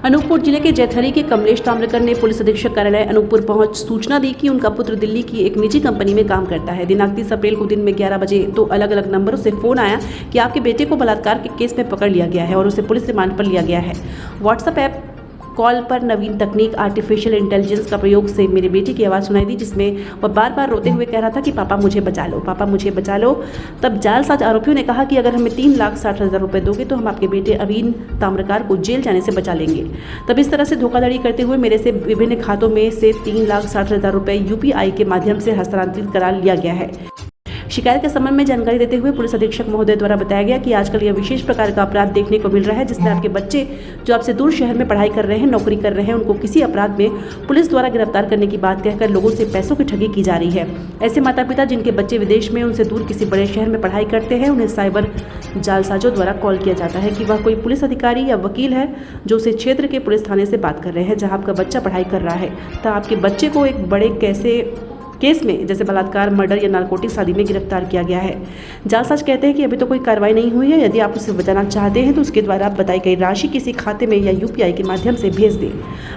अनूपपुर जिले के जैथरी के कमलेश ताम्रकर ने पुलिस अधीक्षक कार्यालय अनूपपुर पहुंच सूचना दी कि उनका पुत्र दिल्ली की एक निजी कंपनी में काम करता है। दिनांक 30 अप्रैल को दिन में 11 बजे 2 अलग-अलग नंबरों से फोन आया कि आपके बेटे को बलात्कार के केस में पकड़ लिया गया है और उसे पुलिस रिमांड पर लिया गया है। व्हाट्सएप ऐप कॉल पर नवीन तकनीक आर्टिफिशियल इंटेलिजेंस का प्रयोग से मेरे बेटे की आवाज़ सुनाई दी, जिसमें वह बार बार रोते हुए कह रहा था कि पापा मुझे बचा लो, पापा मुझे बचा लो। तब जालसाज आरोपियों ने कहा कि अगर हमें 3,60,000 रुपये दोगे तो हम आपके बेटे अवीन ताम्रकार को जेल जाने से बचा लेंगे। तब इस तरह से धोखाधड़ी करते हुए मेरे से विभिन्न खातों में से 3,60,000 रुपये UPI के माध्यम से हस्तांतरित करा लिया गया है। शिकायत के संबंध में जानकारी देते हुए पुलिस अधीक्षक महोदय द्वारा बताया गया कि आजकल यह विशेष प्रकार का अपराध देखने को मिल रहा है, जिसमें आपके बच्चे जो आपसे दूर शहर में पढ़ाई कर रहे हैं, नौकरी कर रहे हैं, उनको किसी अपराध में पुलिस द्वारा गिरफ्तार करने की बात कहकर लोगों से पैसों की ठगी की जा रही है। ऐसे माता पिता जिनके बच्चे विदेश में उनसे दूर किसी बड़े शहर में पढ़ाई करते हैं, उन्हें साइबर जालसाजों द्वारा कॉल किया जाता है कि वह कोई पुलिस अधिकारी या वकील है जो उस क्षेत्र के पुलिस थाने से बात कर रहे हैं जहां आपका बच्चा पढ़ाई कर रहा है, तब आपके बच्चे को एक बड़े केस में जैसे बलात्कार, मर्डर या नारकोटिक्स आदि में गिरफ्तार किया गया है। जालसाज कहते हैं कि अभी तो कोई कार्रवाई नहीं हुई है। यदि आप उसे बचाना चाहते हैं तो उसके द्वारा बताई गई राशि किसी खाते में या UPI के माध्यम से भेज दें।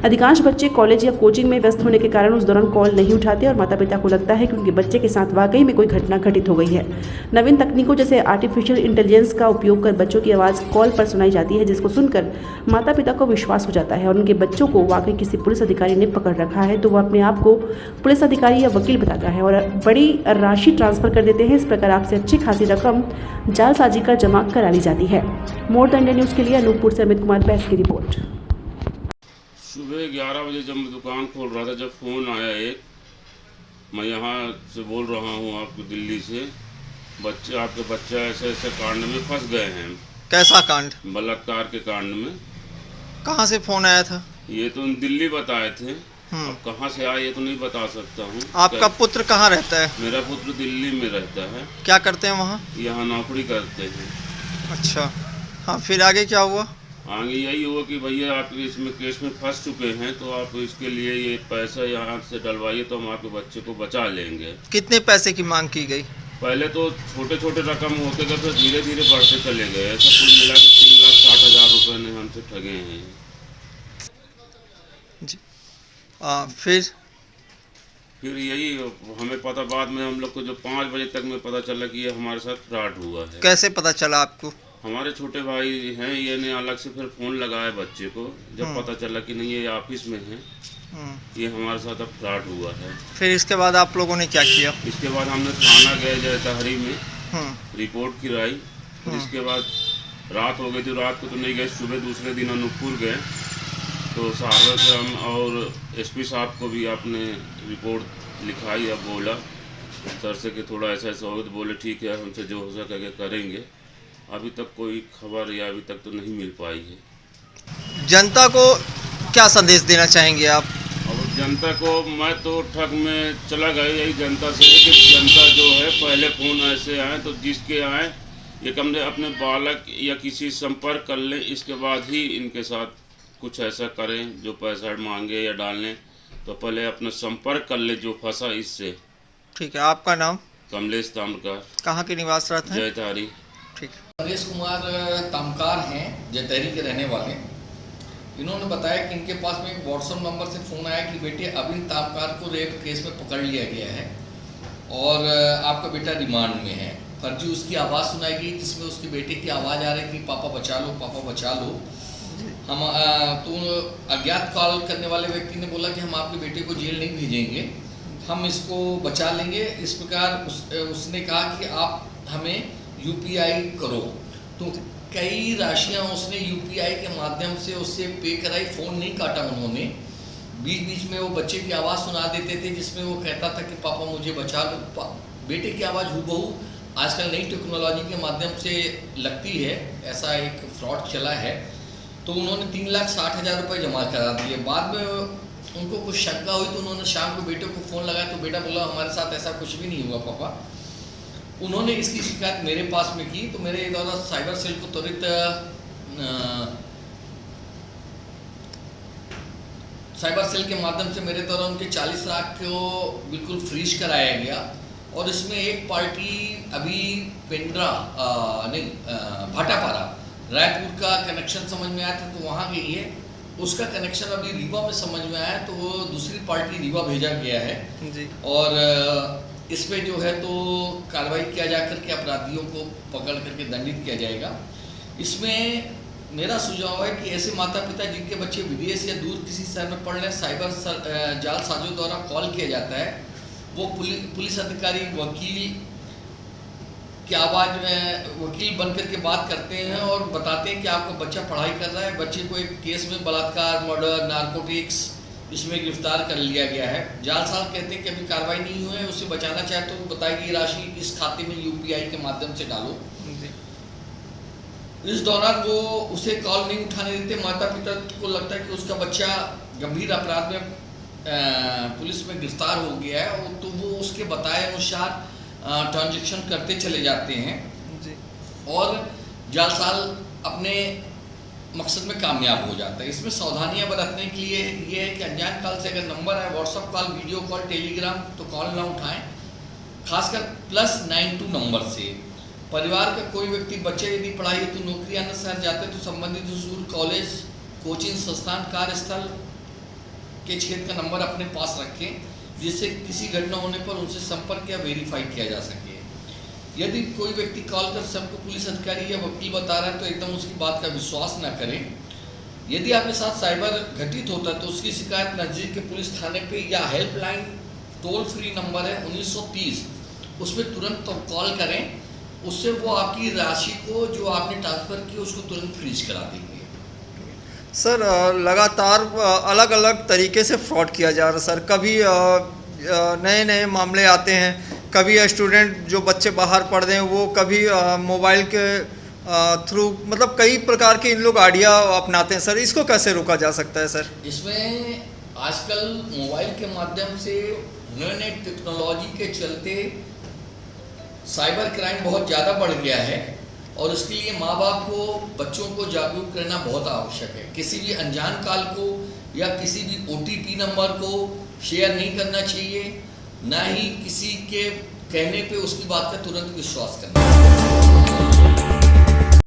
अधिकांश बच्चे कॉलेज या कोचिंग में व्यस्त होने के कारण उस दौरान कॉल नहीं उठाते और माता पिता को लगता है कि उनके बच्चे के साथ वाकई में कोई घटना घटित हो गई है। नवीन तकनीकों जैसे आर्टिफिशियल इंटेलिजेंस का उपयोग कर बच्चों की आवाज़ कॉल पर सुनाई जाती है, जिसको सुनकर माता पिता को विश्वास हो जाता है और उनके बच्चों को वाकई किसी पुलिस अधिकारी ने पकड़ रखा है तो वह अपने आप को पुलिस अधिकारी या वकील बताता है और बड़ी राशि ट्रांसफर कर देते हैं। इस प्रकार आपसे अच्छी खासी रकम जालसाजी कर जमा करा ली जाती है। मोर द इंडिया न्यूज़ के लिए अनूपपुर से अमित कुमार बैस की रिपोर्ट। सुबह 11 बजे जब मैं दुकान खोल रहा था, जब फ़ोन आया एक, मैं यहाँ से बोल रहा हूँ आपको दिल्ली से, आपके बच्चा ऐसे ऐसे कांड में फंस गए हैं। कैसा कांड? बलात्कार के कांड में। कहाँ से फोन आया था? ये तो दिल्ली बताए थे, अब कहाँ से आए ये तो नहीं बता सकता हूँ। आपका पुत्र कहाँ रहता है? मेरा पुत्र दिल्ली में रहता है। क्या करते हैं वहाँ? यहाँ नौकरी करते हैं। अच्छा, हाँ, फिर आगे क्या हुआ? आगे यही हुआ कि भैया आप इसमें केस में फंस चुके हैं तो आप इसके लिए ये पैसा यहाँ से डलवाइए तो हम आपके बच्चे को बचा लेंगे। कितने पैसे की मांग की गई? पहले तो छोटे छोटे रकम होते गए, फिर धीरे धीरे बढ़ते चले गए। ऐसा कुल मिला के 3,60,000 रुपये ने हमसे ठगे हैं जी। फिर यही हमें पता, बाद में हम लोग को जो 5 बजे तक में पता चला कि ये हमारे साथ फ्रॉड हुआ है। कैसे पता चला आपको? हमारे छोटे भाई हैं, ये ने अलग से फिर फ़ोन लगाया बच्चे को, जब पता चला कि नहीं ये ऑफिस में है, ये हमारे साथ अब फ्रॉड हुआ है। फिर इसके बाद आप लोगों ने क्या किया? इसके बाद हमने थाना गए जैतहरी में, रिपोर्ट गिराई। इसके बाद रात हो गई थी, रात को तो नहीं गए, सुबह दूसरे दिन अनूपपुर गए तो सहारा से हम और SP साहब को भी आपने रिपोर्ट लिखाई। अब बोला सर से कि थोड़ा ऐसा ऐसा होगा, तो बोले ठीक है हमसे जो हो सके करेंगे। अभी तक कोई खबर या अभी तक तो नहीं मिल पाई है। जनता को क्या संदेश देना चाहेंगे आप? और जनता को मैं तो ठग में चला गया यही जनता से कि जनता जो है पहले फ़ोन ऐसे आए तो जिसके आए ये कम से अपने बालक या किसी संपर्क कर लें, इसके बाद ही इनके साथ कुछ ऐसा करें जो पैसा मांगे या डालने, तो पहले अपना संपर्क कर ले जो फंसा इससे। ठीक है, आपका नाम? कमलेश ताम्रकार। कहाँ के निवास रहते हैं? जैतहरी। ठीक। कमलेश कुमार ताम्रकार हैं, जैतहरी के रहने वाले। इन्होंने बताया कि इनके पास में एक व्हाट्सएप नंबर से फ़ोन आया कि बेटे अवीन ताम्रकार को रेप केस में पकड़ लिया गया है और आपका बेटा रिमांड में है। फर्जी उसकी आवाज़ सुनाई गई जिसमें उसके बेटे की आवाज़ आ रही कि पापा बचा लो, पापा बचा लो। हम तो अज्ञात कॉल करने वाले व्यक्ति ने बोला कि हम आपके बेटे को जेल नहीं भेजेंगे, हम इसको बचा लेंगे। इस प्रकार उसने कहा कि आप हमें UPI करो, तो कई राशियां उसने UPI के माध्यम से उससे पे कराई। फ़ोन नहीं काटा उन्होंने, बीच बीच में वो बच्चे की आवाज़ सुना देते थे जिसमें वो कहता था कि पापा मुझे बचा लो। बेटे की आवाज़ हूबहू आजकल नई टेक्नोलॉजी के माध्यम से लगती है, ऐसा एक फ्रॉड चला है। तो उन्होंने 3,60,000 रुपये जमा करा दिए। बाद में उनको कुछ शंका हुई तो उन्होंने शाम को बेटे को फ़ोन लगाया तो बेटा बोला हमारे साथ ऐसा कुछ भी नहीं हुआ पापा। उन्होंने इसकी शिकायत मेरे पास में की तो मेरे द्वारा साइबर सेल को त्वरित साइबर सेल के माध्यम से मेरे द्वारा उनके 40 लाख को बिल्कुल फ्रीज कराया गया। और इसमें एक पार्टी अभी भाटापारा रायपुर का कनेक्शन समझ में आया था तो वहाँ गई है, उसका कनेक्शन अभी रीवा में समझ में आया, तो वो दूसरी पार्टी रीवा भेजा गया है जी। और इस पे जो है तो कार्रवाई किया जा करके अपराधियों को पकड़ करके दंडित किया जाएगा। इसमें मेरा सुझाव है कि ऐसे माता पिता जिनके बच्चे विदेश या दूर किसी शहर में पढ़ रहे हैं, साइबर जालसाजों द्वारा कॉल किया जाता है, वो पुलिस अधिकारी वकील की आवाज़ में वकील बन करके बात करते हैं और बताते हैं कि आपका बच्चा पढ़ाई कर रहा है, बच्चे को एक केस में बलात्कार, मर्डर, नारकोटिक्स इसमें गिरफ्तार कर लिया गया है। जालसाज कहते हैं कि अभी कार्रवाई नहीं हुई है, उससे बचाना चाहे तो बताएगी राशि इस खाते में यूपीआई के माध्यम से डालो। इस दौरान वो उसे कॉल नहीं उठाने देते, माता पिता को लगता है कि उसका बच्चा गंभीर अपराध में पुलिस में गिरफ्तार हो गया है, तो वो उसके बताए अनुसार ट्रांजैक्शन करते चले जाते हैं जी। और जालसाज अपने मकसद में कामयाब हो जाता है। इसमें सावधानियां बरतने के लिए ये है कि अनजान कॉल से अगर नंबर है, WhatsApp call, video call, Telegram, तो कॉल ना उठाएं, खासकर +92 नंबर से। परिवार का कोई व्यक्ति, बच्चे यदि पढ़ाई हेतु नौकरी अन्य शहर जाते हैं तो संबंधित स्कूल, कॉलेज, कोचिंग संस्थान, कार्यस्थल के क्षेत्र का नंबर अपने पास रखें, जिससे किसी घटना होने पर उनसे संपर्क या वेरीफाई किया जा सके। यदि कोई व्यक्ति कॉल कर सबको पुलिस अधिकारी या वकील बता रहा है तो एकदम उसकी बात का विश्वास न करें। यदि आपके साथ साइबर घटित होता है तो उसकी शिकायत नज़दीक के पुलिस थाने पे या हेल्पलाइन टोल फ्री नंबर है 1930, उस पर तुरंत कॉल करें, उससे वो आपकी राशि को जो आपने ट्रांसफ़र की उसको तुरंत फ्रीज करा देंगे। सर लगातार अलग अलग तरीके से फ्रॉड किया जा रहा है सर। कभी नए नए मामले आते हैं, कभी स्टूडेंट जो बच्चे बाहर पढ़ रहे हैं वो कभी मोबाइल के थ्रू, मतलब कई प्रकार के इन लोग आइडिया अपनाते हैं सर। इसको कैसे रोका जा सकता है सर? इसमें आजकल मोबाइल के माध्यम से नए टेक्नोलॉजी के चलते साइबर क्राइम बहुत ज़्यादा बढ़ गया है और उसके लिए माँ बाप को बच्चों को जागरूक करना बहुत आवश्यक है। किसी भी अनजान कॉल को या किसी भी OTP नंबर को शेयर नहीं करना चाहिए, ना ही किसी के कहने पे उसकी बात का तुरंत विश्वास करना चाहिए।